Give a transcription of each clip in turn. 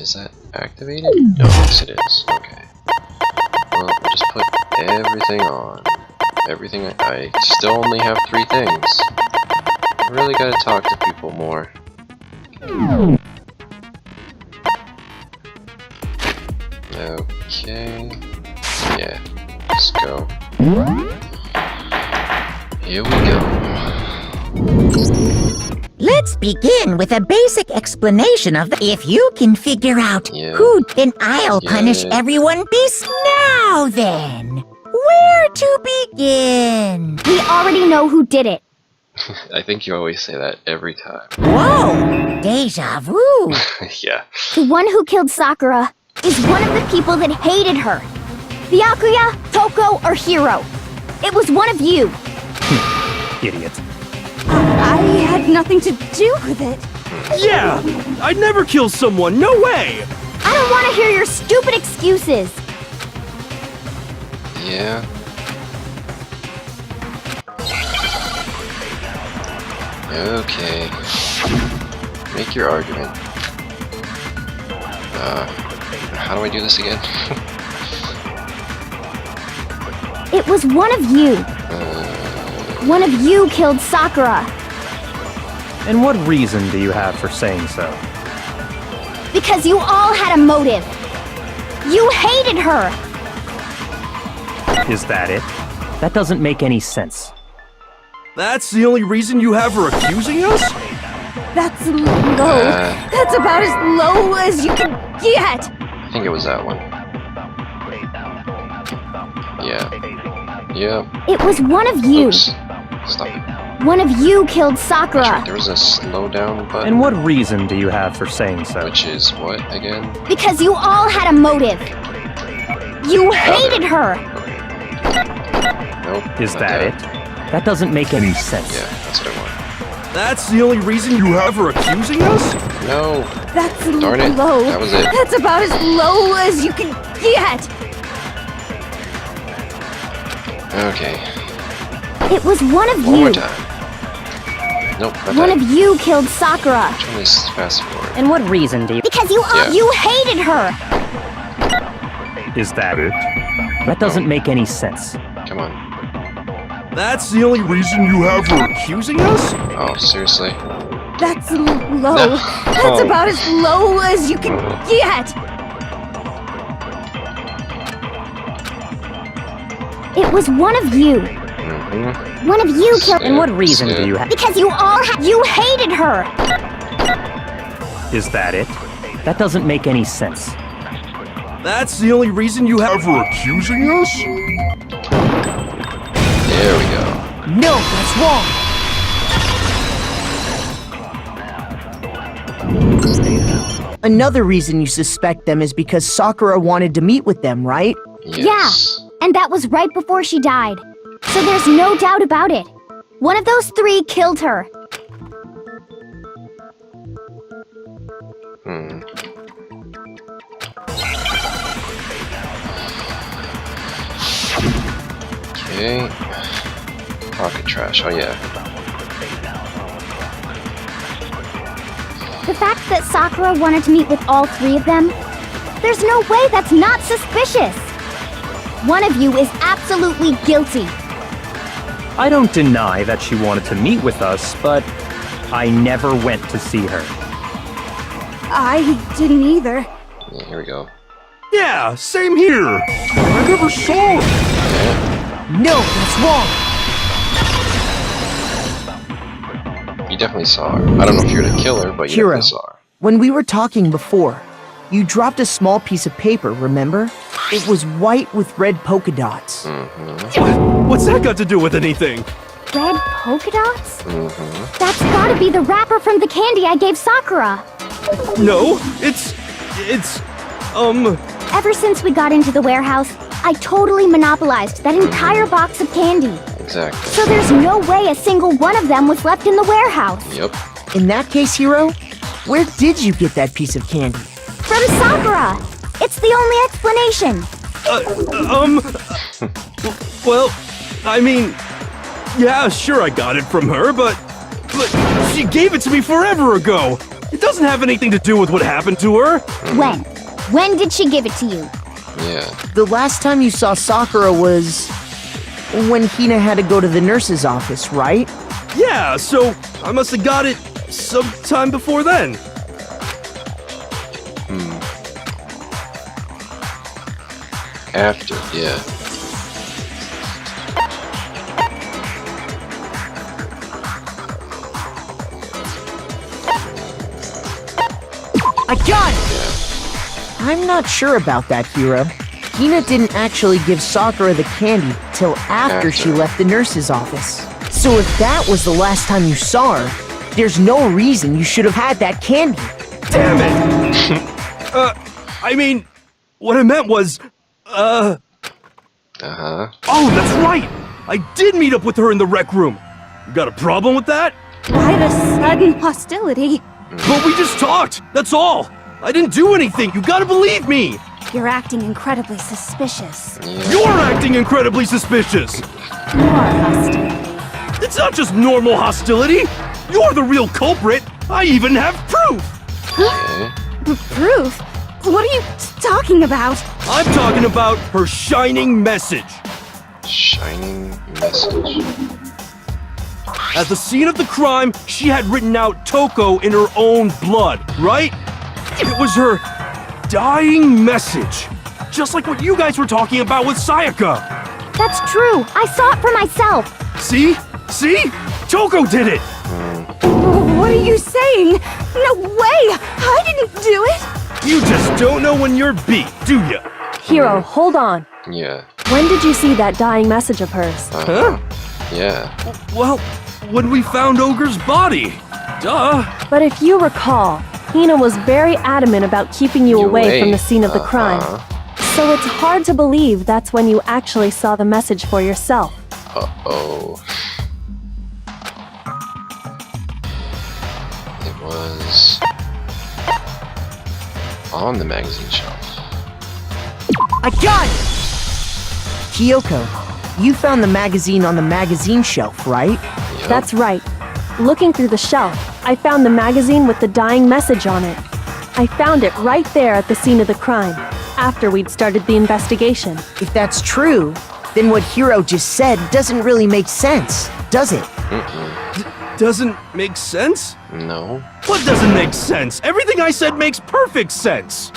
Is that activated? No, yes it is. Okay. Well, we'll just put everything on. Everything. I still only have 3 things. I really gotta talk to people more. Okay. Yeah. Let's go. Here we go. Let's begin with a basic explanation of if you can figure out who, then I'll punish everyone beast now then. Where to begin? We already know who did it. I think you always say that every time. Whoa! Deja vu! Yeah. The one who killed Sakura is one of the people that hated her. Byakuya, Toko, or Hiro. It was one of you. Idiot. I had nothing to do with it. Yeah! I'd never kill someone, no way! I don't want to hear your stupid excuses. Yeah. Okay. Make your argument. How do I do this again? It was one of you. One of you killed Sakura. And what reason do you have for saying so? Because you all had a motive. You hated her. Is that it? That doesn't make any sense. That's the only reason you have her accusing us? That's low. That's about as low as you can get. I think it was that one. Yeah. Yeah. It was one of you. Oops. Stop it. One of you killed Sakura. Right, there was a slowdown button. And what reason do you have for saying so? Which is what again? Because you all had a motive. You hated her. Nope. Is not that it? That doesn't make any sense. Yeah, that's what I want. That's the only reason you have her accusing us? No. That's Darn it. low. That was it. That's about as low as you can get. Okay. It was one of One you. more time. Nope. Not One that. of you killed Sakura. Which one is fast forward? And what reason do you... Because you all you hated her. Is that it? That doesn't make any sense. Come on. That's the only reason you have her accusing us? Oh, seriously? That's low. No. That's Oh. about as low as you can get. It was one of you. Mm-hmm. One of you killed. And what reason do you have... Because you all you hated her. Is that it? That doesn't make any sense. That's the only reason you have her accusing us? There we go. No, that's wrong! Another reason you suspect them is because Sakura wanted to meet with them, right? Yes. Yeah, and that was right before she died. So there's no doubt about it. One of those 3 killed her. Okay. Pocket trash. Oh yeah. The fact that Sakura wanted to meet with all 3 of them, there's no way that's not suspicious. One of you is absolutely guilty. I don't deny that she wanted to meet with us, but I never went to see her. I didn't either. Yeah, here we go. Yeah, same here. I never saw her. Yeah. No, that's wrong! You definitely saw her. I don't know if you're the killer, but you Hiro, definitely saw her. when we were talking before, you dropped a small piece of paper, remember? It was white with red polka dots. What's that got to do with anything? Red polka dots? That's gotta be the wrapper from the candy I gave Sakura. No, it's... Ever since we got into the warehouse, I totally monopolized that entire box of candy. Exactly. So there's no way a single one of them was left in the warehouse. Yep. In that case, Hiro, where did you get that piece of candy? From Sakura! It's the only explanation. Well, I mean... Yeah, sure I got it from her, but... But she gave it to me forever ago! It doesn't have anything to do with what happened to her! When? When did she give it to you? Yeah. The last time you saw Sakura was when Hina had to go to the nurse's office, right? Yeah, so I must have got it sometime before then. After, yeah. I got it! I'm not sure about that, Hiro. Hina didn't actually give Sakura the candy till after she left the nurse's office. So if that was the last time you saw her, there's no reason you should have had that candy. Damn it! I mean, what I meant was, Uh-huh. Oh, that's right! I did meet up with her in the rec room. You got a problem with that? Why the sudden hostility? But we just talked, that's all! I didn't do anything, you gotta believe me! You're acting incredibly suspicious. You're acting incredibly suspicious! More hostility. It's not just normal hostility! You're the real culprit! I even have proof! Okay. Proof? What are you talking about? I'm talking about her shining message! Shining message. At the scene of the crime, she had written out Toko in her own blood, right? It was her dying message. Just like what you guys were talking about with Sayaka. That's true. I saw it for myself. See? See? Toko did it! What are you saying? No way! I didn't do it! You just don't know when you're beat, do ya? Hiro, hold on. Yeah. When did you see that dying message of hers? Huh? Yeah. Well, when we found Ogre's body. Duh. But if you recall, Hina was very adamant about keeping you away from the scene of the crime. So it's hard to believe that's when you actually saw the message for yourself. Uh-oh. It was on the magazine shelf. I got it! Kyoko, you found the magazine on the magazine shelf, right? Yep. That's right. Looking through the shelf, I found the magazine with the dying message on it. I found it right there at the scene of the crime, after we'd started the investigation. If that's true, then what Hiro just said doesn't really make sense, does it? Doesn't make sense? No. What doesn't make sense? Everything I said makes perfect sense!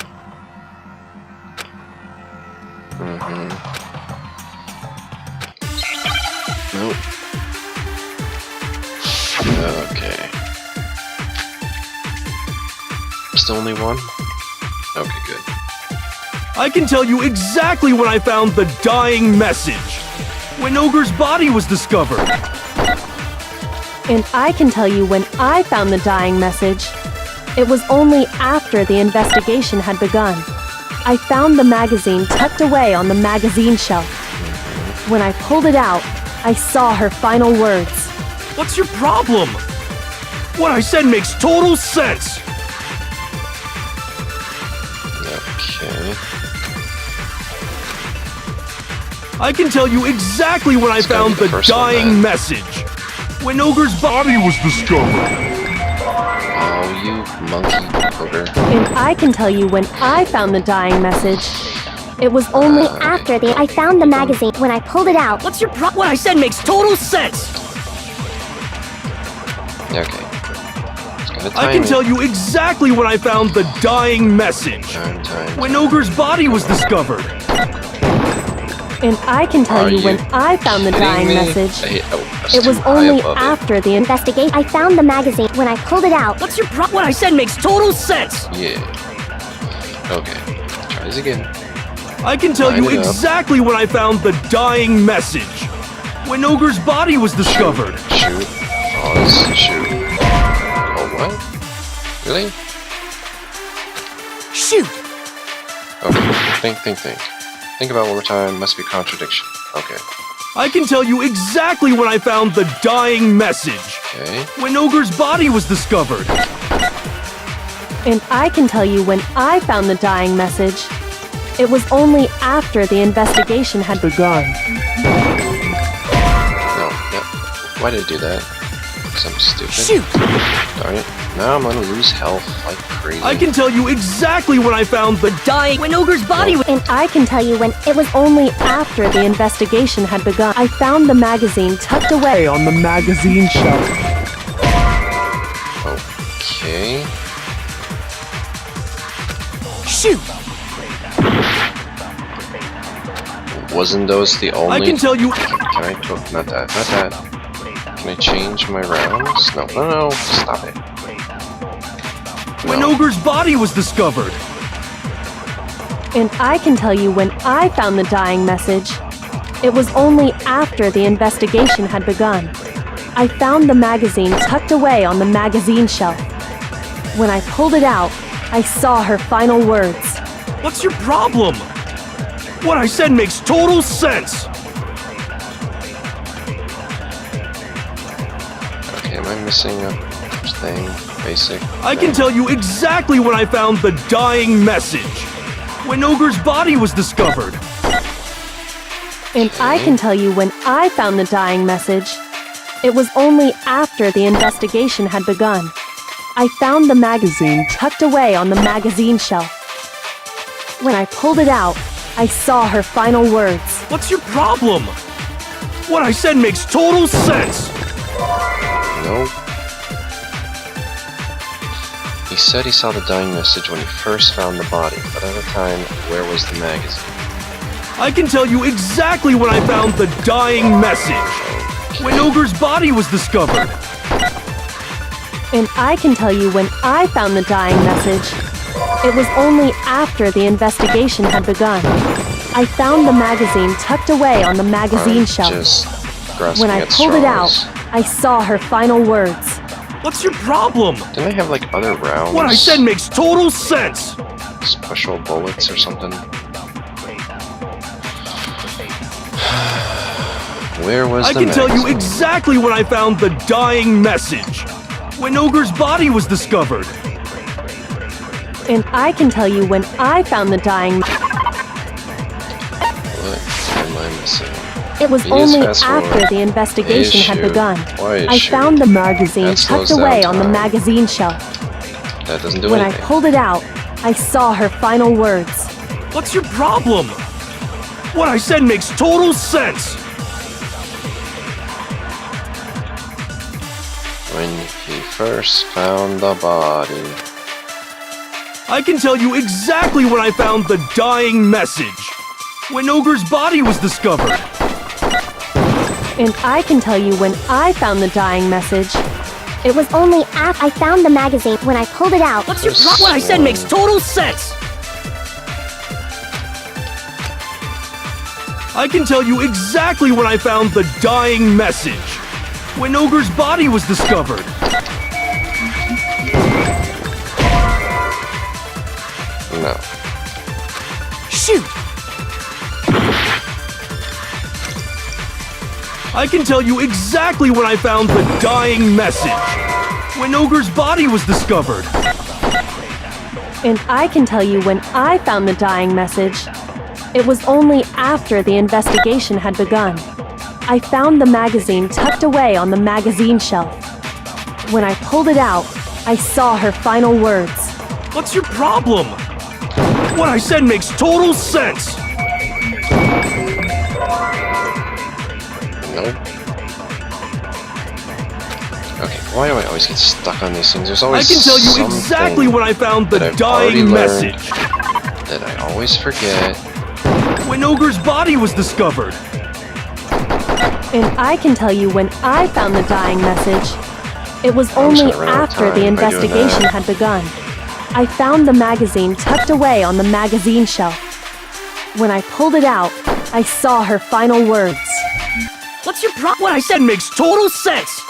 Nope. Okay. Still only one? Okay, good. I can tell you exactly when I found the dying message. When Ogre's body was discovered. And I can tell you when I found the dying message. It was only after the investigation had begun. I found the magazine tucked away on the magazine shelf. When I pulled it out, I saw her final words. What's your problem? What I said makes total sense! Okay. I can tell you exactly when I It's gotta found be the the first one, dying then. message. When Ogre's body was discovered. Oh, you monkey hooker. And I can tell you when I found the dying message. It was only After I found the magazine when I pulled it out. What's your problem? What I said makes total sense! Okay. It's got a I can tell you exactly when I found the dying message. Time. When Ogre's body was discovered. And I can tell Are you when you I found the kidding dying me? message. That's It was too high only above it. after the Investigate. I found the magazine when I pulled it out. What's your problem? What I said makes total sense! Yeah. Okay. Try this again. I can tell you Line it up. exactly when I found the dying message. When Ogre's body was discovered. Shoot. Pause. Shoot. Oh, what? Really? Shoot! Okay. Think. Think about one more time. Must be contradiction. Okay. I can tell you exactly when I found the dying message. Okay. When Ogre's body was discovered. And I can tell you when I found the dying message. It was only after the investigation had begun. No. Yeah. Why did it do that? Because I'm stupid. Shoot! Darn it. Now I'm gonna lose health like crazy. I can tell you exactly when I found the Dying when Ogre's body was... And I can tell you when it was only after the investigation had begun. I found the magazine tucked away on the magazine shelf. Okay. Shoot! Wasn't those the only... I can tell you... Can I... Not that. Not that. Can I change my rounds? No. No, no. Stop it. When No. Ogre's body was discovered. And I can tell you when I found the dying message. It was only after the investigation had begun. I found the magazine tucked away on the magazine shelf. When I pulled it out, I saw her final words. What's your problem? What I said makes total sense. Okay, am I missing a thing? Basic? I can tell you exactly when I found the dying message. When Ogre's body was discovered. And I can tell you when I found the dying message. It was only after the investigation had begun. I found the magazine tucked away on the magazine shelf. When I pulled it out, I saw her final words. What's your problem? What I said makes total sense. Nope. He said he saw the dying message when he first found the body, but at the time, where was the magazine? I can tell you exactly when I found the dying message. When Ogre's body was discovered. And I can tell you when I found the dying message. It was only after the investigation had begun. I found the magazine tucked away on the magazine I'm shelf. just grasping When I at pulled it out, straws. I saw her final words. What's your problem? Didn't I have like other rounds? What I said makes total sense. Special bullets or something? Where was I the can tell you magazine? exactly when I found the dying message. When Ogre's body was discovered. And I can tell you when I found the dying. What am I missing? It was Please only fast after forward. the investigation had Issue. begun. Why I issue? found the magazine That tucked slows away down on the time. magazine shelf. That doesn't do When I anything. pulled it out, I saw her final words. What's your problem? What I said makes total sense. When he first found the body. I can tell you exactly when I found the dying message. When Ogre's body was discovered. And I can tell you when I found the dying message. It was only after I found the magazine when I pulled it out. What's your problem? What I said makes total sense. I can tell you exactly when I found the dying message. When Ogre's body was discovered. No. Shoot! I can tell you exactly when I found the dying message. When Ogre's body was discovered. And I can tell you when I found the dying message. It was only after the investigation had begun. I found the magazine tucked away on the magazine shelf. When I pulled it out, I saw her final words. What's your problem? What I said makes total sense. Nope. Okay, why do I always get stuck on these things? There's I always can tell you something exactly when I found the that I've already dying learned message. that I always forget. When Ogre's body was discovered. And I can tell you when I found the dying message. It was I'm just only gonna run out of after the time by doing investigation that. had begun. I found the magazine tucked away on the magazine shelf. When I pulled it out, I saw her final words. What's your problem? What I said makes total sense.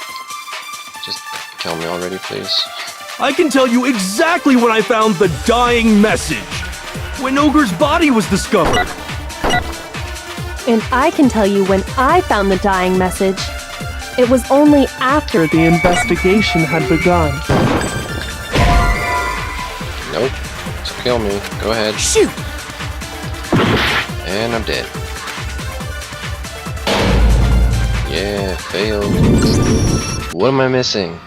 Just kill me already, please. I can tell you exactly when I found the dying message. When Ogre's body was discovered. And I can tell you when I found the dying message. It was only after The investigation had begun. Nope. So kill me. Go ahead. Shoot! And I'm dead. Yeah, failed. What am I missing?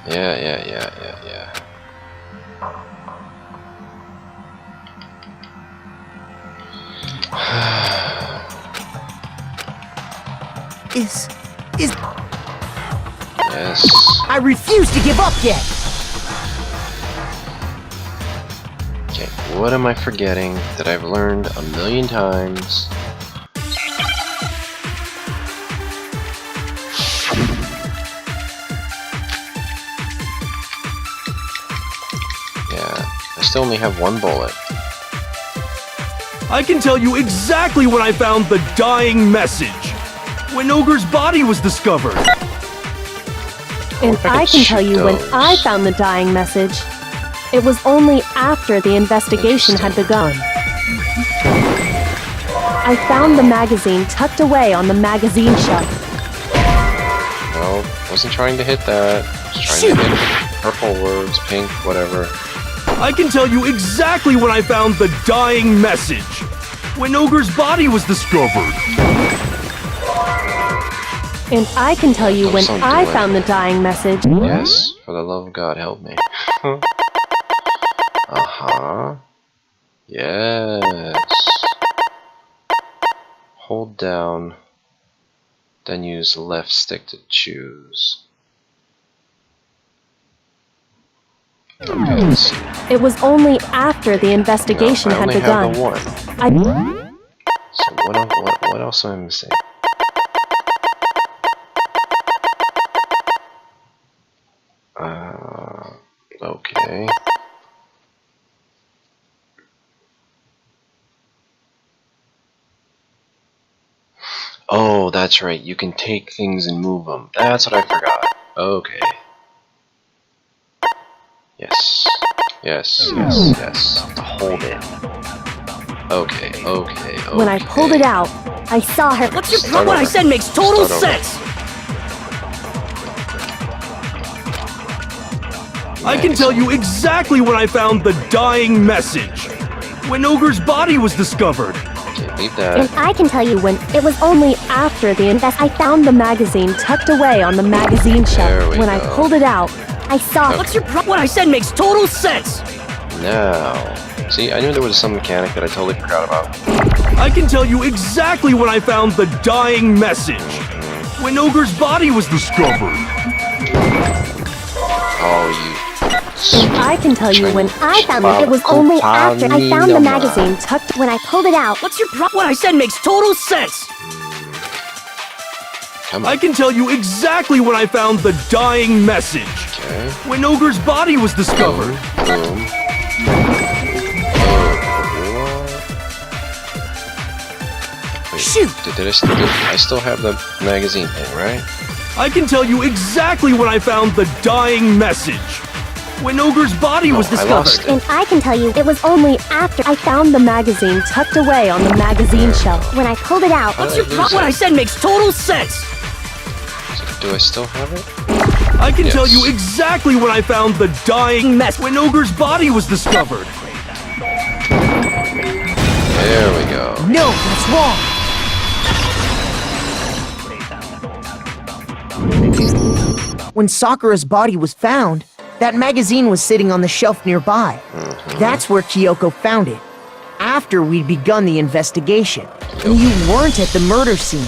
Yeah. Is... Yes. I refuse to give up yet! Okay, what am I forgetting that I've learned a million times? Yeah, I still only have one bullet. I can tell you exactly when I found the dying message. When Ogre's body was discovered. And if I I could can tell shoot you when those. I found the dying message. It was only after the investigation had begun. I found the magazine tucked away on the magazine shelf. Well, wasn't trying to hit that. Just trying to hit purple words, pink, whatever. I can tell you exactly when I found the dying message. When Ogre's body was discovered. And I can tell you when Don't I do it. found the dying message. Yes, for the love of God, help me. Uh-huh. Yes. Hold down, then use left stick to choose. Okay, let's see. It was only after the investigation No, I had only begun. have the one. So what else am I missing? Okay. Oh, that's right. You can take things and move them. That's what I forgot. Okay. Yes. Hold it. Okay. When I pulled it out, I saw her. What's your Start What I over. said makes total Start over. sense! I can tell you exactly when I found the dying message. When Ogre's body was discovered. Okay, leave And that. I can tell you when it was only after the I found the magazine tucked away on the magazine There shelf. we When I go. pulled it out, I saw Okay. What's your What I said makes total sense! Now. See, I knew there was some mechanic that I totally forgot about. I can tell you exactly when I found the dying message. When Ogre's body was discovered. Oh, you. And I can tell you when I found it. It was only after I found the magazine tucked. When I pulled it out, What's your What I said makes total sense! Come I on. can tell you exactly when I found the dying message. Okay. When Ogre's body was discovered. Boom. Wait, Shoot! Did I still have the magazine thing, right? I can tell you exactly when I found the dying message. When Ogre's body was I lost discovered. it. and I can tell you it was only after I found the magazine tucked away on the magazine shelf. When I pulled it out, How What's did your I lose What I it? said makes total sense! So do I still have it? I can tell Yes. you exactly when I found the dying mess. When Ogre's body was discovered. There we go. No, that's wrong! When Sakura's body was found, that magazine was sitting on the shelf nearby. That's where Kyoko found it, after we'd begun the investigation. And you weren't at the murder scene,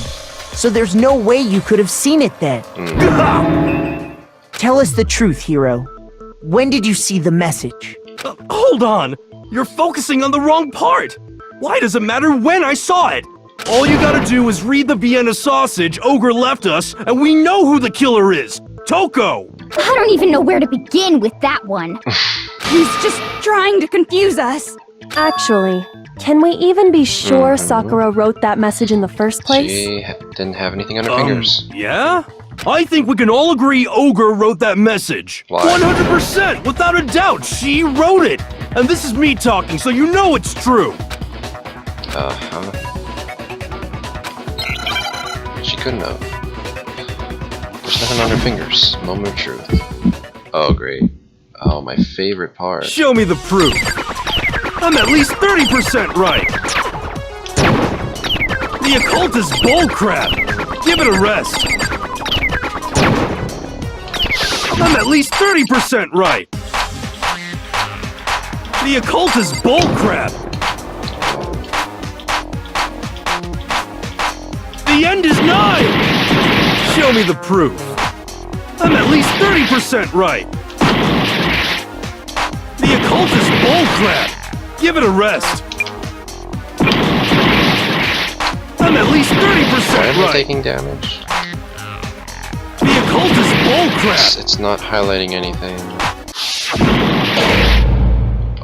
so there's no way you could have seen it then. Tell us the truth, Hiro. When did you see the message? Hold on! You're focusing on the wrong part! Why does it matter when I saw it? All you gotta do is read the Vienna sausage Ogre left us, and we know who the killer is! Toko! I don't even know where to begin with that one. He's just trying to confuse us. Actually, can we even be sure Sakura wrote that message in the first place? She didn't have anything on her fingers. Yeah? I think we can all agree Ogre wrote that message. Why? 100%! Without a doubt, she wrote it! And this is me talking, so you know it's true! Uh-huh. She couldn't have. There's nothing on her fingers. Moment of truth. Oh, great. Oh, my favorite part. Show me the proof! I'm at least 30% right! The occult is bullcrap! Give it a rest! I'm at least 30% right! The occult is bullcrap! The end is nigh! Show me the proof. I'm at least 30% right! The occult is bullcrap! Give it a rest! I'm at least 30% Why am I right! taking damage? The occult is bullcrap! It's not highlighting anything.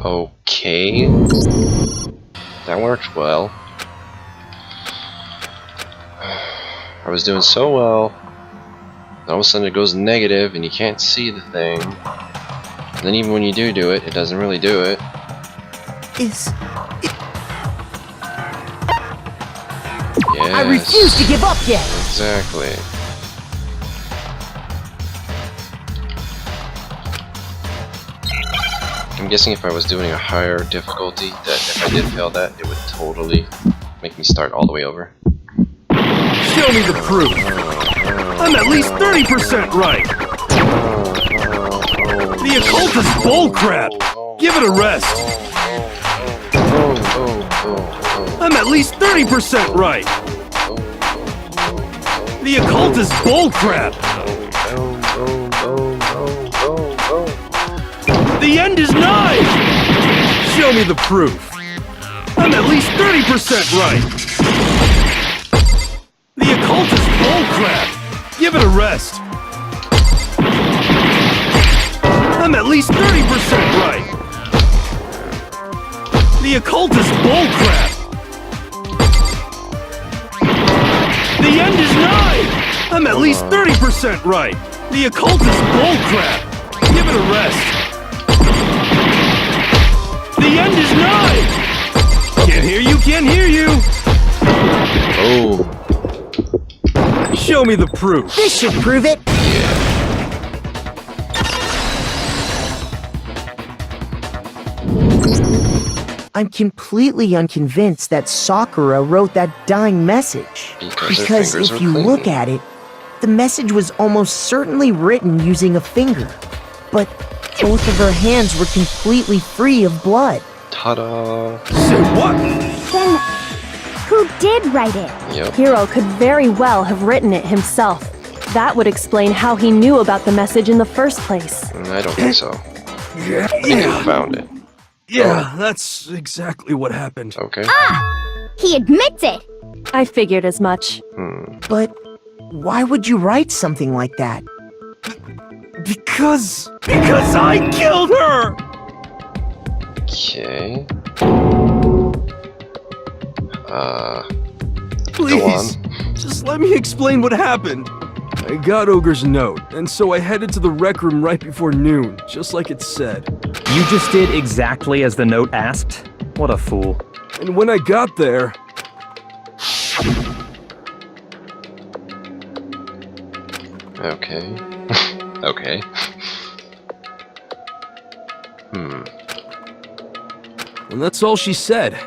Okay. That worked well. I was doing so well. All of a sudden it goes negative and you can't see the thing. And then even when you do it, it doesn't really do it. Yes. Yes. I refuse to give up yet. Exactly. I'm guessing if I was doing a higher difficulty, that if I did fail that, it would totally make me start all the way over. Show me the proof! I'm at least 30% right! The occult is bullcrap! Give it a rest! I'm at least 30% right! The occult is bullcrap! The end is nigh! Show me the proof! I'm at least 30% right! The occult is bullcrap! Give it a rest! I'm at least 30% right! The occult is bullcrap! The end is nigh! I'm at least 30% right! The occult is bullcrap! Give it a rest! The end is nigh! Can't hear you, can't hear you! Oh. Show me the proof! This should prove it. I'm completely unconvinced that Sakura wrote that dying message. Because her fingers if were you clean. look at it, the message was almost certainly written using a finger. But both of her hands were completely free of blood. Ta-da! Say what? Then, who did write it? Yep. Hiro could very well have written it himself. That would explain how he knew about the message in the first place. I don't think so. Yeah. He found it. Yeah, that's exactly what happened. Okay. He admits it! I figured as much. But why would you write something like that? Because I killed her! Okay. Please, just let me explain what happened. I got Ogre's note, and so I headed to the rec room right before noon, just like it said. You just did exactly as the note asked? What a fool. And when I got there... Okay. Okay. And that's all she said.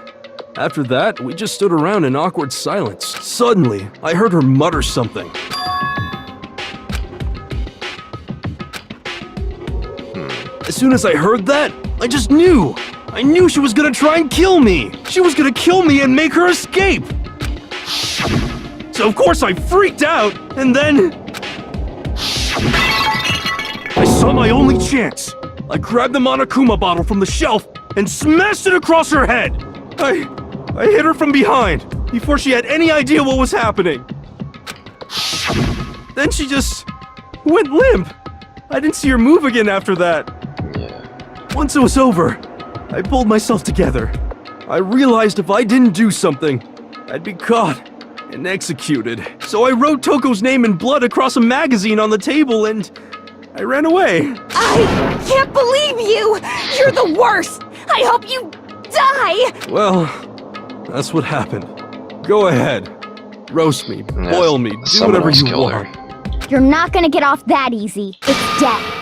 After that, we just stood around in awkward silence. Suddenly, I heard her mutter something. As soon as I heard that, I just knew! I knew she was gonna try and kill me! She was gonna kill me and make her escape! So of course I freaked out, and then... I saw my only chance! I grabbed the Monokuma bottle from the shelf and smashed it across her head! I hit her from behind, before she had any idea what was happening. Then she just went limp. I didn't see her move again after that. Once it was over, I pulled myself together. I realized if I didn't do something, I'd be caught and executed. So I wrote Toko's name in blood across a magazine on the table and I ran away. I can't believe you! You're the worst! I hope you die! Well, that's what happened. Go ahead. Roast me, boil me, do whatever you want. You're not gonna get off that easy. It's death.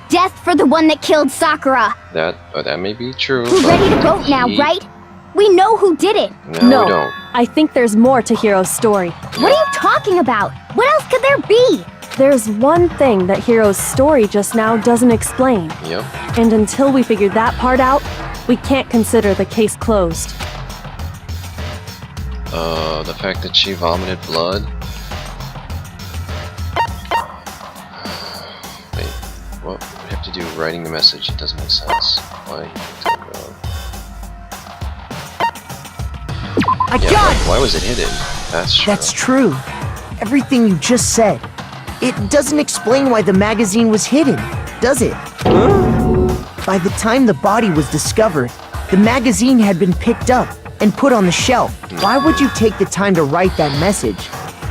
Death for the one that killed Sakura. That may be true. We're ready to vote now, right? We know who did it. No, we don't. I think there's more to Hiro's story. What are you talking about? What else could there be? There's one thing that Hiro's story just now doesn't explain. Yep. And until we figure that part out, we can't consider the case closed. The fact that she vomited blood? Wait, what would we have to do writing the message? It doesn't make sense. Why? I got it! Why was it hidden? That's true. That's true. Everything you just said. It doesn't explain why the magazine was hidden, does it? By the time the body was discovered, the magazine had been picked up and put on the shelf. Why would you take the time to write that message?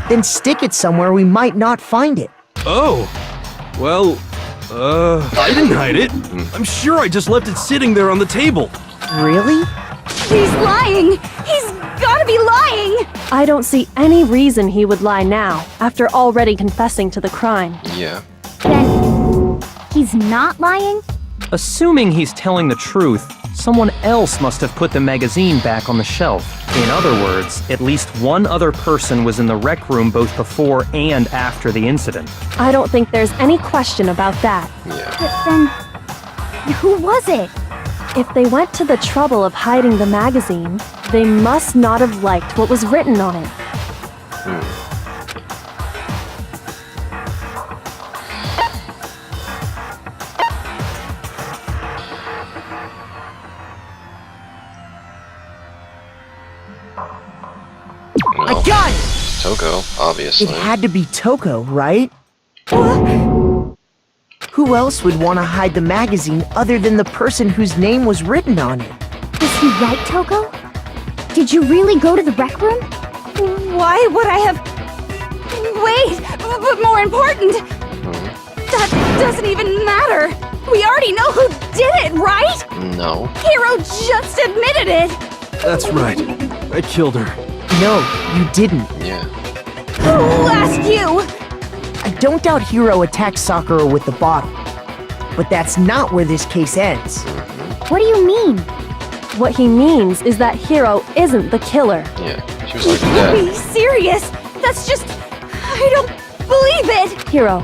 Then stick it somewhere we might not find it. Oh. Well, I didn't hide it. I'm sure I just left it sitting there on the table. Really? He's lying! He's gotta be lying! I don't see any reason he would lie now, after already confessing to the crime. Yeah. Then, he's not lying? Assuming he's telling the truth, someone else must have put the magazine back on the shelf. In other words, at least one other person was in the rec room both before and after the incident. I don't think there's any question about that. Yeah. But then, who was it? If they went to the trouble of hiding the magazine, they must not have liked what was written on it. I got it! Toko, obviously. It had to be Toko, right? Who else would want to hide the magazine other than the person whose name was written on it? Is he right, Toko? Did you really go to the rec room? Why would I have... Wait, but more important... That doesn't even matter. We already know who did it, right? No. Hiro just admitted it. That's right. I killed her. No, you didn't. Yeah. Who asked you? I don't doubt Hiro attacked Sakura with the bottle. But that's not where this case ends. What do you mean? What he means is that Hiro isn't the killer. Yeah. She was already Are dead. you serious? That's just... I don't believe it. Hiro,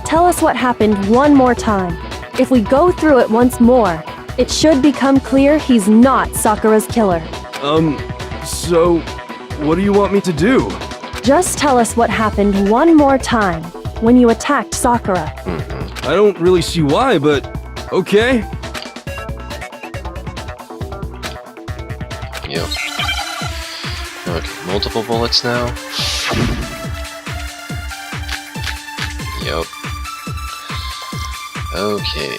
tell us what happened one more time. If we go through it once more, it should become clear he's not Sakura's killer. So, what do you want me to do? Just tell us what happened one more time when you attacked Sakura. I don't really see why, but okay. Yep. Okay, multiple bullets now. Yep. Okay.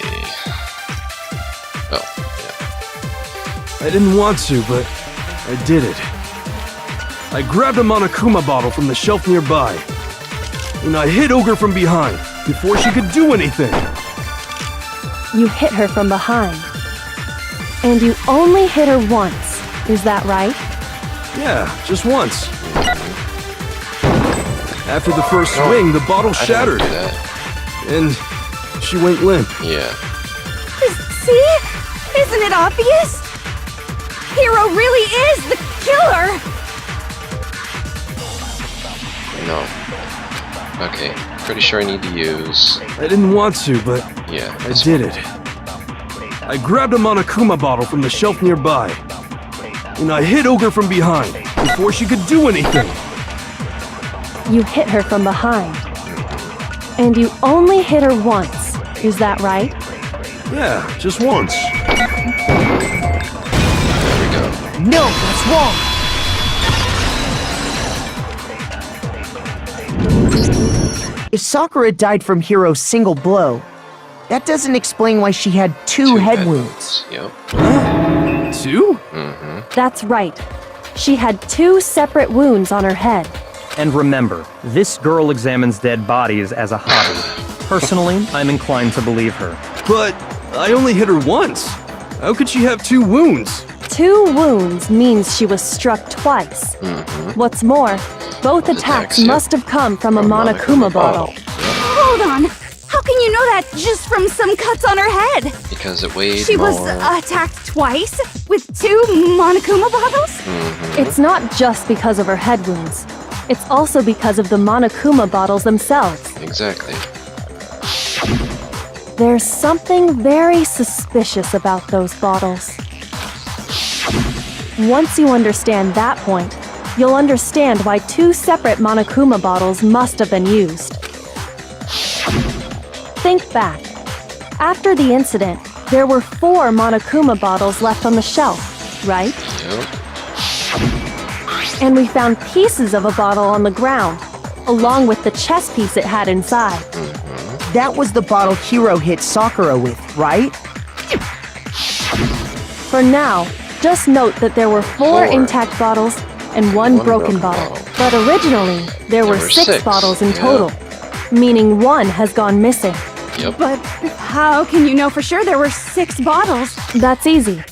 Oh, yeah. I didn't want to, but I did it. I grabbed a Monokuma bottle from the shelf nearby, and I hit Ogre from behind before she could do anything. You hit her from behind. And you only hit her once, is that right? Yeah, just once. After the first swing, the bottle I didn't shattered, do that. and she went limp. Yeah. See? Isn't it obvious? Hiro really is the killer! No. Okay. Pretty sure I need to use... I didn't want to, but Yeah. I did it. I grabbed a Monokuma bottle from the shelf nearby, and I hit Ogre from behind before she could do anything. You hit her from behind. And you only hit her once, is that right? Yeah, just once. There we go. No, that's wrong! If Sakura died from Hiro's single blow, that doesn't explain why she had two head wounds. Yep. Two? That's right. She had 2 separate wounds on her head. And remember, this girl examines dead bodies as a hobby. Personally, I'm inclined to believe her. But I only hit her once. How could she have 2 wounds? 2 wounds means she was struck twice. What's more, both attacks yeah. must have come from a Monokuma bottle. Hold on. How can you know that just from some cuts on her head? Because it weighed She more. was attacked twice with 2 Monokuma bottles? It's not just because of her head wounds. It's also because of the Monokuma bottles themselves. Exactly. There's something very suspicious about those bottles. Once you understand that point, you'll understand why 2 separate Monokuma bottles must have been used. Think back. After the incident, there were 4 Monokuma bottles left on the shelf, right? Yep. And we found pieces of a bottle on the ground, along with the chess piece it had inside. That was the bottle Hiro hit Sakura with, right? For now, just note that there were 4 intact bottles and 1 broken bottle. But originally, there were 6 bottles in total, meaning 1 has gone missing. Yep. But how can you know for sure there were 6 bottles? That's easy.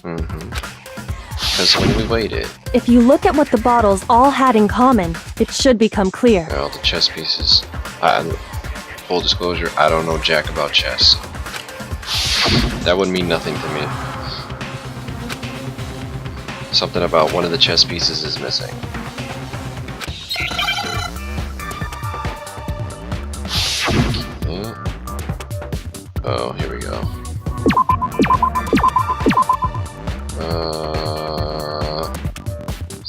Because when we waited, If you look at what the bottles all had in common, it should become clear. all the chess pieces. Full disclosure, I don't know jack about chess. That would mean nothing to me. Something about one of the chess pieces is missing. Oh, here we go.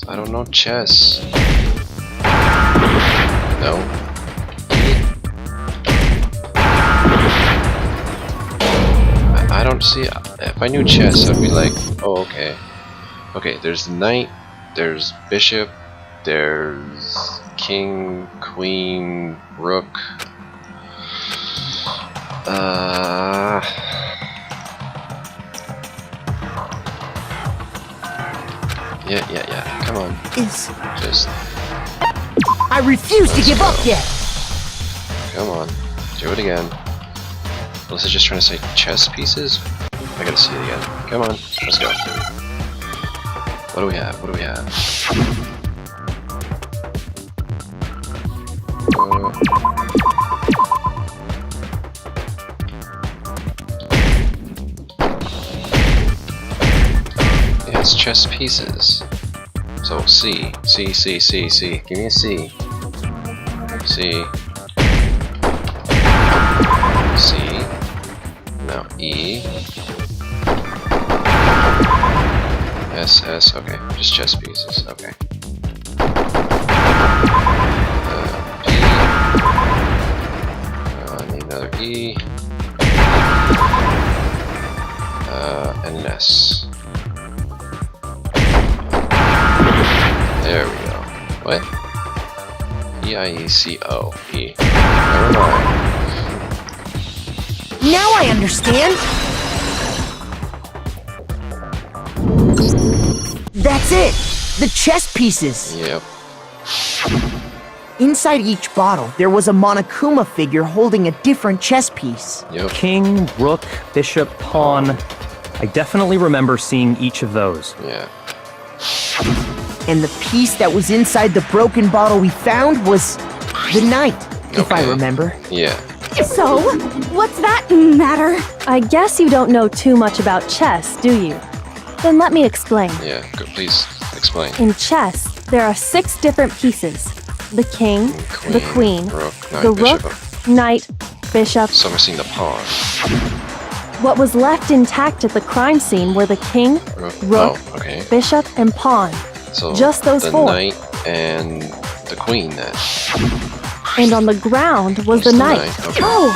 I don't know chess. No. I don't see. If I knew chess, I'd be like, oh, okay. Okay, there's the knight, there's bishop, there's king, queen, rook. Yeah. Come on. Just. I refuse to give up yet! Come on. Do it again. Unless it's just trying to say chess pieces? I gotta see it again. Come on. Let's go. What do we have? Yeah, it's chess pieces. So C. Give me a C. C. Now E. S, okay, just chess pieces, okay. P. I need another E. And an S. There we go. What? E-I-E-C-O. E. Never mind. Now I understand! That's it! The chess pieces! Yep. Inside each bottle, there was a Monokuma figure holding a different chess piece. Yep. King, rook, bishop, pawn. I definitely remember seeing each of those. Yeah. And the piece that was inside the broken bottle we found was the knight, if I Okay. remember. Yeah. So, what's that matter? I guess you don't know too much about chess, do you? Then let me explain. Yeah. Please explain. In chess, there are 6 different pieces. The king, the queen, rook, knight, the bishop. rook, knight, bishop. So I'm missing the pawn. What was left intact at the crime scene were the king, rook, Oh, okay. bishop, and pawn. So Just those the 4. knight and the queen then. And on the ground was the It's knight. Okay. Oh,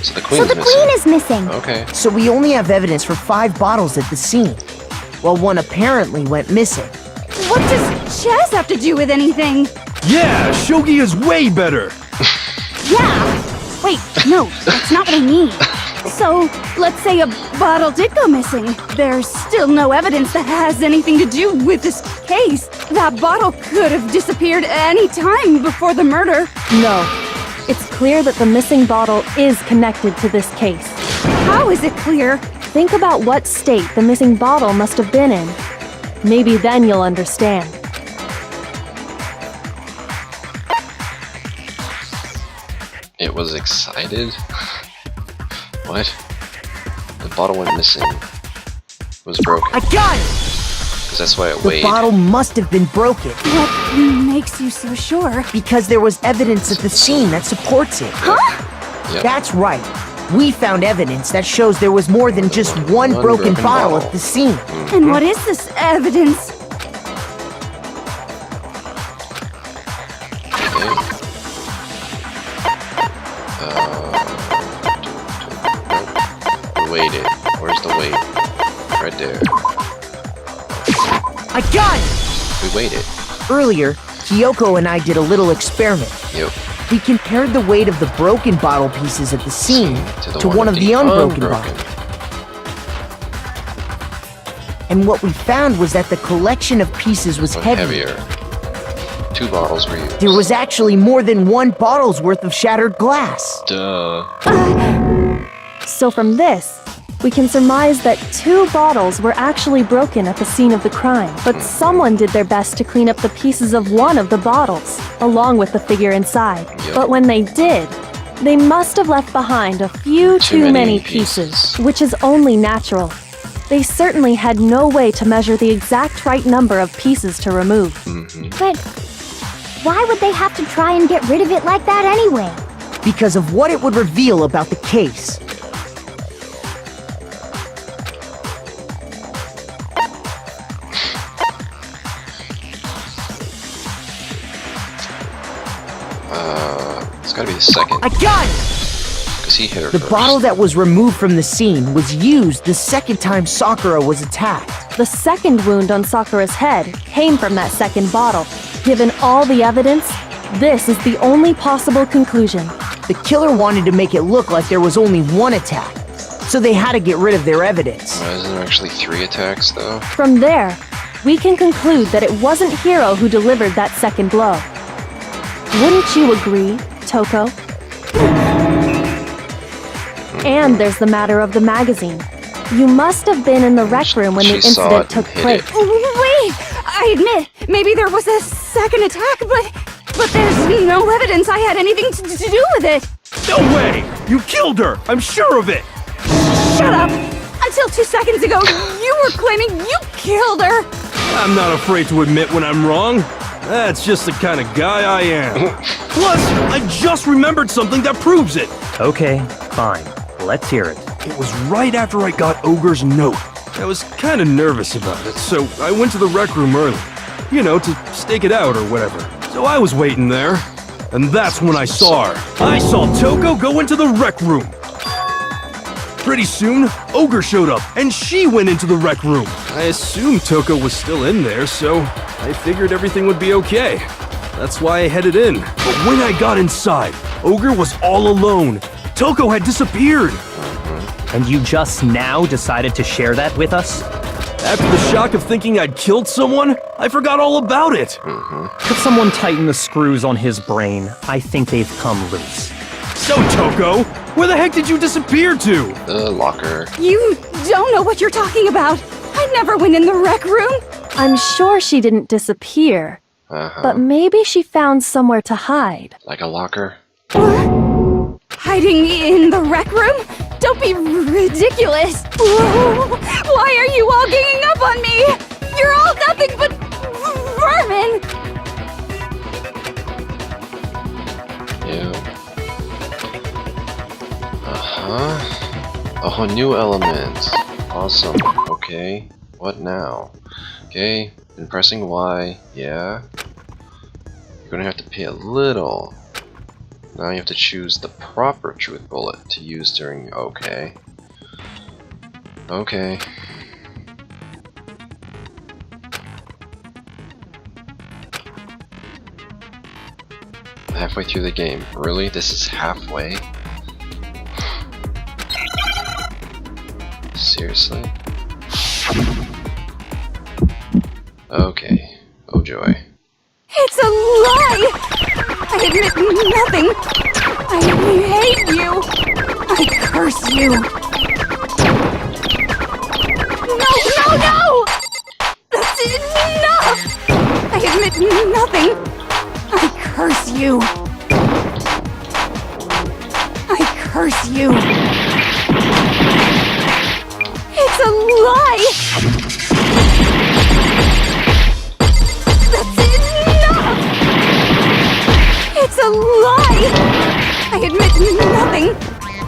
So the so queen's the missing. queen is missing. Okay. So we only have evidence for 5 bottles at the scene, while one apparently went missing. What does chess have to do with anything? Yeah, shogi is way better. Yeah. Wait, no, that's not what I mean. So, let's say a bottle did go missing. There's still no evidence that has anything to do with this case. That bottle could have disappeared any time before the murder. No. It's clear that the missing bottle is connected to this case. How is it clear? Think about what state the missing bottle must have been in. Maybe then you'll understand. It was excited? What? The bottle went missing. It was broken. I got it! Because that's why it The weighed. bottle must have been broken. What makes you so sure? Because there was evidence at the scene that supports it. Yep. That's right. We found evidence that shows there was more than just one broken bottle at the scene. And what is this evidence? Weighed it. Where's the weight? Right there. I got it! We weighed it. Earlier, Kyoko and I did a little experiment. Yep. We compared the weight of the broken bottle pieces at the scene to one of the unbroken bottles. And what we found was that the collection of pieces was heavier. 2 bottles were used. There was actually more than one bottle's worth of shattered glass. Duh. So from this, we can surmise that 2 bottles were actually broken at the scene of the crime, but someone did their best to clean up the pieces of one of the bottles, along with the figure inside. Yep. But when they did, they must have left behind a few too many pieces, which is only natural. They certainly had no way to measure the exact right number of pieces to remove. But why would they have to try and get rid of it like that anyway? Because of what it would reveal about the case. It's gotta be the second. I got it! Because he hit her The first. bottle that was removed from the scene was used the second time Sakura was attacked. The second wound on Sakura's head came from that second bottle. Given all the evidence, this is the only possible conclusion. The killer wanted to make it look like there was only one attack, so they had to get rid of their evidence. Isn't there actually 3 attacks, though? From there, we can conclude that it wasn't Hiro who delivered that second blow. Wouldn't you agree, Toko? And there's the matter of the magazine. You must have been in the rec room when the She saw incident it and took hit place. it. Wait! I admit, maybe there was a second attack, but there's no evidence I had anything to do with it. No way! You killed her! I'm sure of it! Shut up! Until 2 seconds ago, you were claiming you killed her! I'm not afraid to admit when I'm wrong. That's just the kind of guy I am. Plus, I just remembered something that proves it. Okay, fine. Let's hear it. It was right after I got Ogre's note. I was kind of nervous about it, so I went to the rec room early. You know, to stake it out or whatever. So I was waiting there, and that's when I saw her. I saw Toko go into the rec room. Pretty soon, Ogre showed up, and she went into the rec room. I assumed Toko was still in there, so I figured everything would be okay. That's why I headed in. But when I got inside, Ogre was all alone. Toko had disappeared. And you just now decided to share that with us? After the shock of thinking I'd killed someone, I forgot all about it. Could someone tighten the screws on his brain? I think they've come loose. So, Toko, where the heck did you disappear to? The locker. You don't know what you're talking about. I never went in the rec room. I'm sure she didn't disappear, but maybe she found somewhere to hide. Like a locker? Hiding in the rec room? Don't be ridiculous. Why are you all ganging up on me? You're all nothing but vermin. Yeah. Oh, new element. Awesome. Okay. What now? Okay. Been pressing Y. Yeah. You're gonna have to pay a little. Now you have to choose the proper truth bullet to use during... Okay. Okay. Halfway through the game. Really? This is halfway? Seriously? Okay. Oh joy. It's a lie! I admit nothing. I hate you. I curse you. No! That's enough! I admit nothing. I curse you. I curse you. It's a lie! nothing.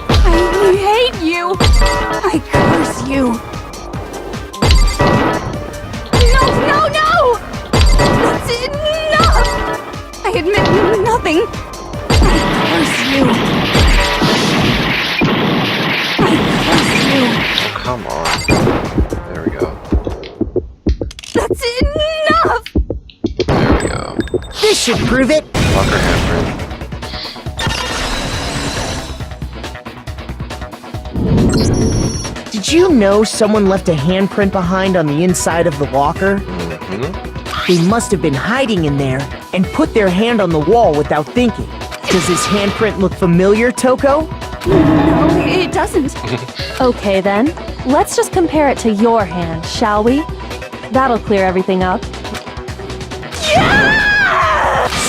I hate you. I curse you. No! That's enough. I admit nothing. I curse you. Oh, come on. There we go. That's enough! There we go. This should prove it. Locker handprint. Did you know someone left a handprint behind on the inside of the locker? They must have been hiding in there and put their hand on the wall without thinking. Does this handprint look familiar, Toko? No, it doesn't. Okay then, let's just compare it to your hand, shall we? That'll clear everything up.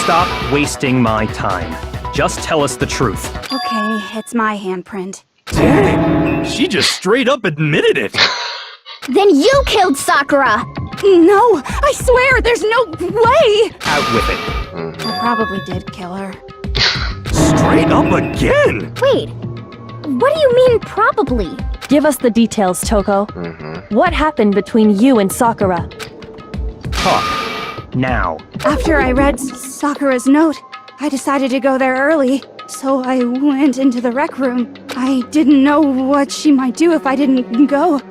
Stop wasting my time. Just tell us the truth. Okay, it's my handprint. Dang, she just straight up admitted it. Then you killed Sakura! No, I swear, there's no way! Out with it. I probably did kill her. Straight up again. Wait, what do you mean probably? Give us the details, Toko. What happened between you and Sakura? Talk. Now. After I read Sakura's note, I decided to go there early, so I went into the rec room. I didn't know what she might do if I didn't go,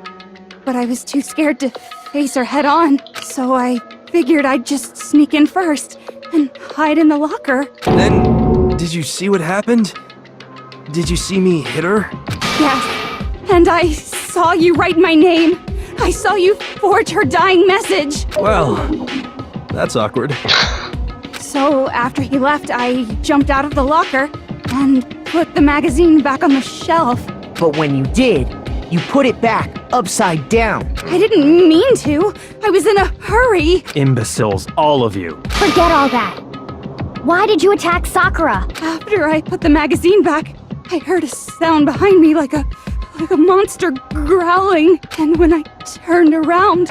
but I was too scared to face her head on, so I figured I'd just sneak in first and hide in the locker. Then, did you see what happened? Did you see me hit her? Yes, and I saw you write my name. I saw you forge her dying message. Well, that's awkward. So after he left, I jumped out of the locker and put the magazine back on the shelf. But when you did, you put it back upside down. I didn't mean to. I was in a hurry. Imbeciles, all of you. Forget all that. Why did you attack Sakura? After I put the magazine back, I heard a sound behind me like a monster growling. And when I turned around,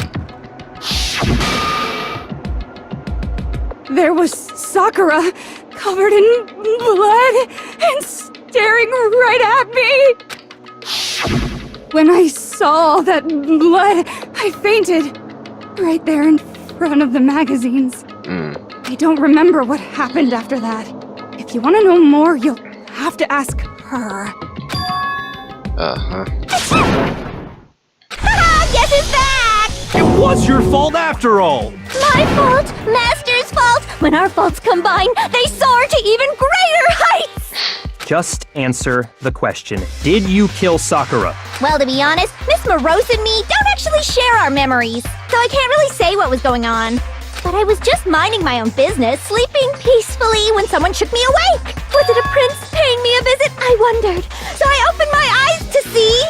there was Sakura, covered in blood and staring right at me. When I saw that blood, I fainted right there in front of the magazines. I don't remember what happened after that. If you want to know more, you'll have to ask her. Guess who's back? It was your fault after all. My fault, Master's fault. When our faults combine, they soar to even greater heights. Just answer the question. Did you kill Sakura? Well, to be honest, Miss Morose and me don't actually share our memories, so I can't really say what was going on. But I was just minding my own business, sleeping peacefully when someone shook me awake. Was it a prince paying me a visit? I wondered. So I opened my eyes to see...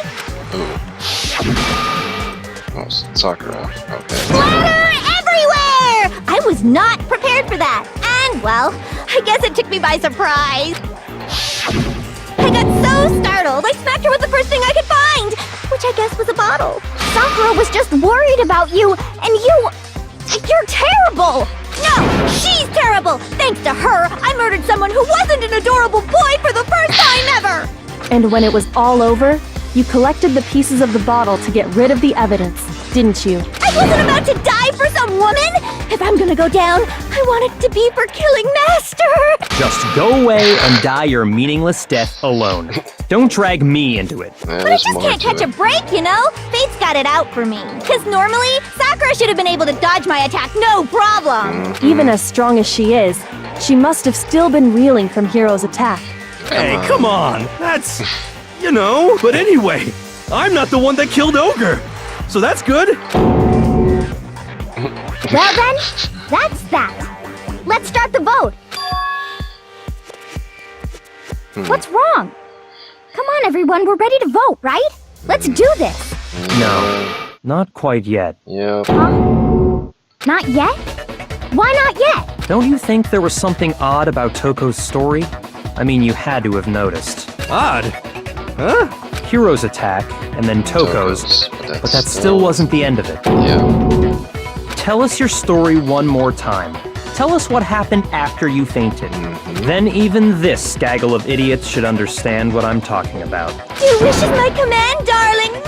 Oh, Sakura. Okay. Splatter everywhere! I was not prepared for that. And, well, I guess it took me by surprise. I got so startled, I smacked her with the first thing I could find, which I guess was a bottle. Sakura was just worried about you, and you're terrible! No, she's terrible! Thanks to her, I murdered someone who wasn't an adorable boy for the first time ever! And when it was all over, you collected the pieces of the bottle to get rid of the evidence, didn't you? I wasn't about to die for some woman! If I'm gonna go down, I want it to be for killing Master! Just go away and die your meaningless death alone. Don't drag me into it. But I just can't catch a break, you know? Fate's got it out for me. Because normally, Sakura should have been able to dodge my attack no problem. Even as strong as she is, she must have still been reeling from Hiro's attack. Hey, come on. That's, you know. But anyway, I'm not the one that killed Ogre. So that's good. Well then, that's that. Let's start the vote. What's wrong? Come on, everyone, we're ready to vote, right? Let's do this. No, not quite yet. Yep. Huh? Not yet? Why not yet? Don't you think there was something odd about Toko's story? I mean, you had to have noticed. Odd? Huh? Hiro's attack, and then Toko's, but that still wasn't the end of it. Yeah. Tell us your story one more time. Tell us what happened after you fainted. Then even this gaggle of idiots should understand what I'm talking about. Your wish is my command, darling.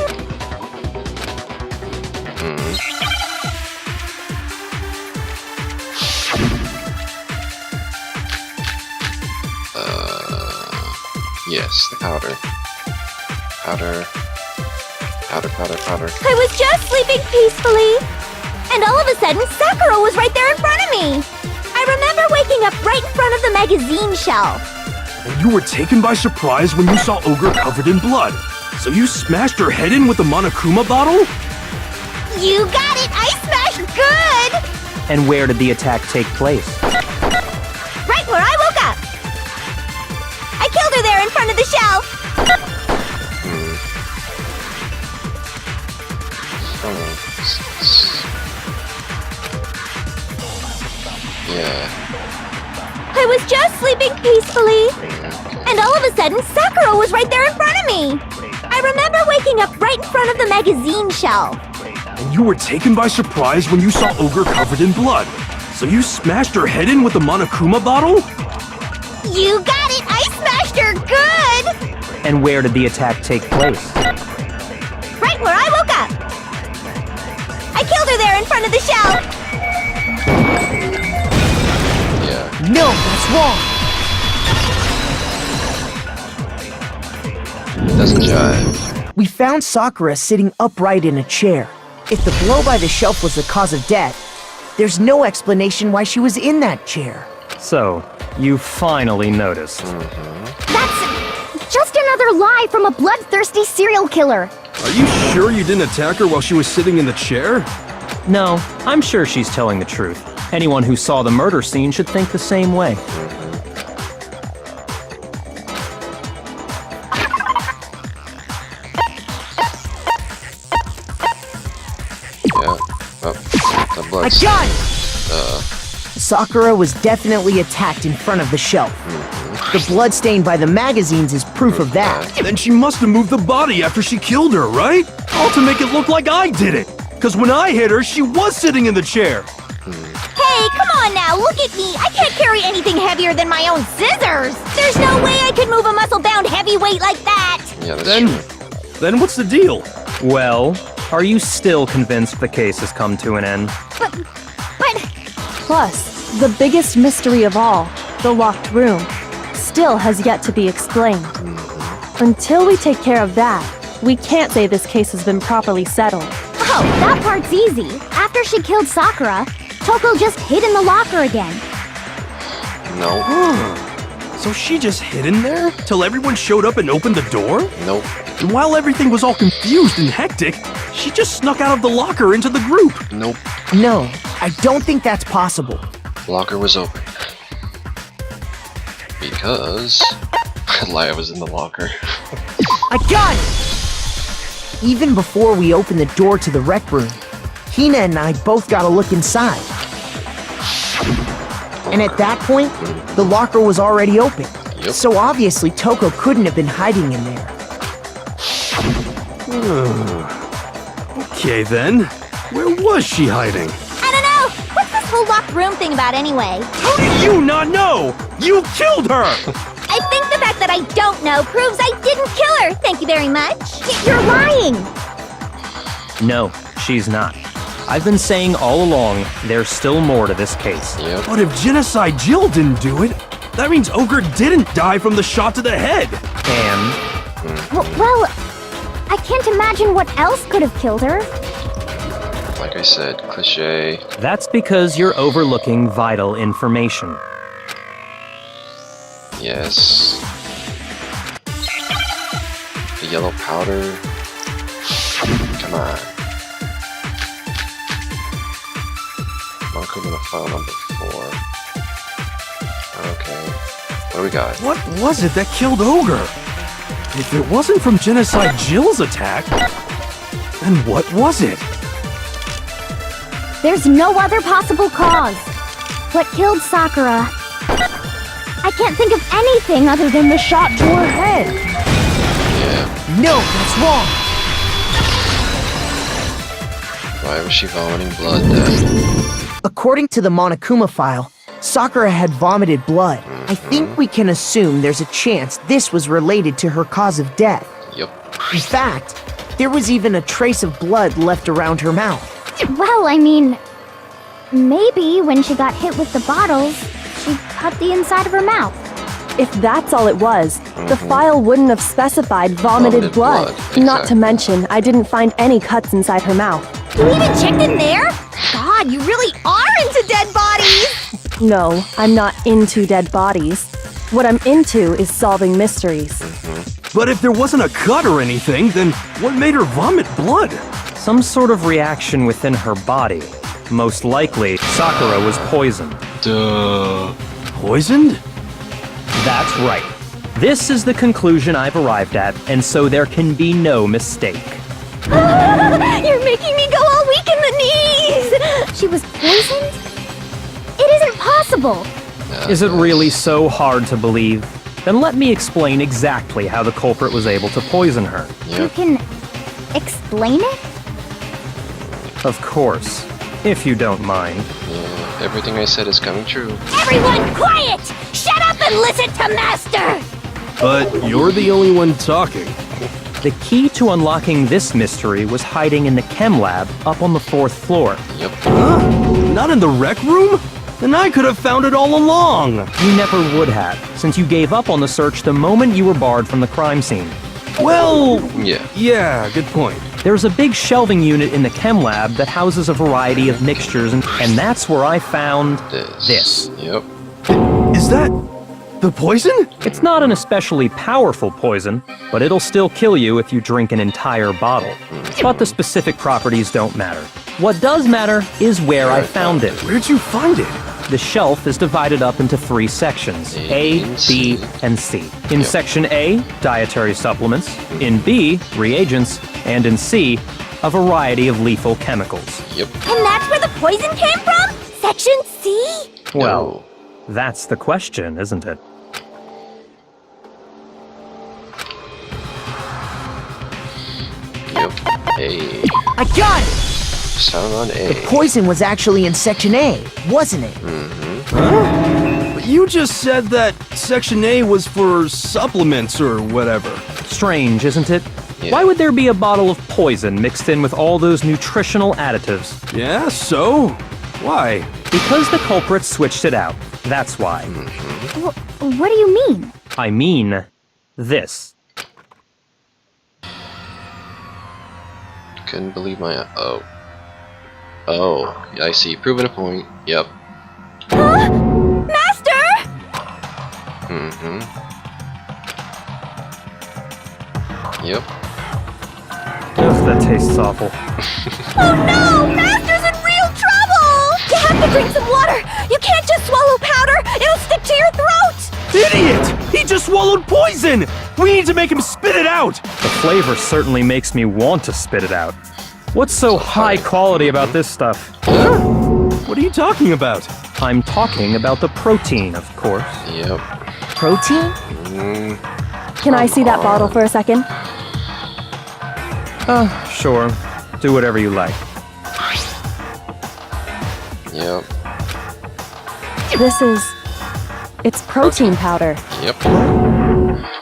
Yes, the powder. Powder. I was just sleeping peacefully, and all of a sudden, Sakura was right there in front of me. I remember waking up right in front of the magazine shelf. And you were taken by surprise when you saw Ogre covered in blood. So you smashed her head in with the Monokuma bottle? You got it! I smashed good! And where did the attack take place? Right where I woke up. I killed her there in front of the shelf. Yeah. I was just sleeping peacefully, and all of a sudden, Sakura was right there in front of me. I remember waking up right in front of the magazine shelf. And you were taken by surprise when you saw Ogre covered in blood. So you smashed her head in with the Monokuma bottle? You got it! I smashed her good! And where did the attack take place? Right where I woke up. I killed her there in front of the shelf. Yeah. No, that's wrong. Doesn't jive. We found Sakura sitting upright in a chair. If the blow by the shelf was the cause of death, there's no explanation why she was in that chair. So, you finally noticed. That's just another lie from a bloodthirsty serial killer. Are you sure you didn't attack her while she was sitting in the chair? No, I'm sure she's telling the truth. Anyone who saw the murder scene should think the same way. Yeah. Oh, the blood. I got it! Sakura was definitely attacked in front of the shelf. The blood stain by the magazines is proof of that. Then she must have moved the body after she killed her, right? All to make it look like I did it. Because when I hit her, she was sitting in the chair. Hey, come on now, look at me. I can't carry anything heavier than my own scissors. There's no way I could move a muscle-bound heavyweight like that. Yeah, that's true. Then what's the deal? Well, are you still convinced the case has come to an end? But Plus, the biggest mystery of all, the locked room, still has yet to be explained. Until we take care of that, we can't say this case has been properly settled. oh, that part's easy. After she killed Sakura, Toko just hid in the locker again. No. So she just hid in there till everyone showed up and opened the door? Nope. And while everything was all confused and hectic, she just snuck out of the locker into the group. Nope. No, I don't think that's possible. Locker was open. Because Laya was in the locker. I got it! Even before we opened the door to the rec room, Hina and I both got a look inside. And at that point, the locker was already open. Yep. So obviously Toko couldn't have been hiding in there. Okay then, where was she hiding? I don't know. What's this whole locked room thing about anyway? How do you not know? You killed her! I think the fact that I don't know proves I didn't kill her. Thank you very much. You're lying! No, she's not. I've been saying all along, there's still more to this case. Yep. But if Genocide Jill didn't do it, that means Ogre didn't die from the shot to the head. And Well, I can't imagine what else could have killed her. Like I said, cliche. that's because you're overlooking vital information. Yes. The yellow powder. Come on. Monokuma file number 4. Okay. What do we got? What was it that killed Ogre? If it wasn't from Genocide Jill's attack, then what was it? There's no other possible cause. What killed Sakura? I can't think of anything other than the shot to her head. Yeah. No, that's wrong. Why was she vomiting blood then? According to the Monokuma file, Sakura had vomited blood. I think we can assume there's a chance this was related to her cause of death. Yep. In fact, there was even a trace of blood left around her mouth. Well, I mean, maybe when she got hit with the bottles, she cut the inside of her mouth. If that's all it was, the file wouldn't have specified vomited blood. Not to mention, I didn't find any cuts inside her mouth. You even checked in there? God, you really are into dead bodies! No, I'm not into dead bodies. What I'm into is solving mysteries. But if there wasn't a cut or anything, then what made her vomit blood? Some sort of reaction within her body. Most likely, Sakura was poisoned. Duh. Poisoned? That's right. This is the conclusion I've arrived at, and so there can be no mistake. You're making me go all weak in the knees! She was poisoned? It isn't possible. Is it really so hard to believe? Then let me explain exactly how the culprit was able to poison her. You can explain it? Of course, if you don't mind. Yeah, everything I said is coming true. Everyone quiet! Shut up and listen to Master! But you're the only one talking. The key to unlocking this mystery was hiding in the chem lab up on the 4th floor. Yep. Huh? Not in the rec room? Then I could have found it all along. You never would have, since you gave up on the search the moment you were barred from the crime scene. Well, Yeah. yeah, good point. There's a big shelving unit in the chem lab that houses a variety of mixtures, and that's where I found this. Yep. Is that the poison? It's not an especially powerful poison, but it'll still kill you if you drink an entire bottle. But the specific properties don't matter. What does matter is where I found it. Where'd you find it? The shelf is divided up into 3 sections, A, B, and C. In Section A, dietary supplements. In B, reagents. And in C, a variety of lethal chemicals. Yep. And that's where the poison came from? Section C? Well, that's the question, isn't it? Yep. A. I got it! Sound on A. The poison was actually in Section A, wasn't it? But you just said that Section A was for supplements or whatever. Strange, isn't it? Yeah. Why would there be a bottle of poison mixed in with all those nutritional additives? Yeah, so? Why? Because the culprit switched it out. That's why. What do you mean? I mean, this. Couldn't believe my. Oh. Oh, I see. Proving a point. Yep. Master! Yep. Ugh, that tastes awful. Oh no! Master's in real trouble! You have to drink some water! You can't just swallow powder! It'll stick to your throat! Idiot! He just swallowed poison! We need to make him spit it out! The flavor certainly makes me want to spit it out. What's so high quality about this stuff? What are you talking about? I'm talking about the protein, of course. Yep. Protein? Can I see that bottle for a second? Sure. Do whatever you like. Yep. It's protein powder. Yep.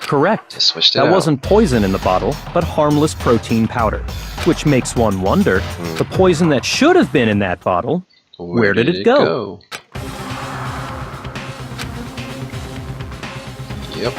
Correct. I switched it That out. wasn't poison in the bottle, but harmless protein powder. Which makes one wonder, the poison that should have been in that bottle, where did it go? Yep.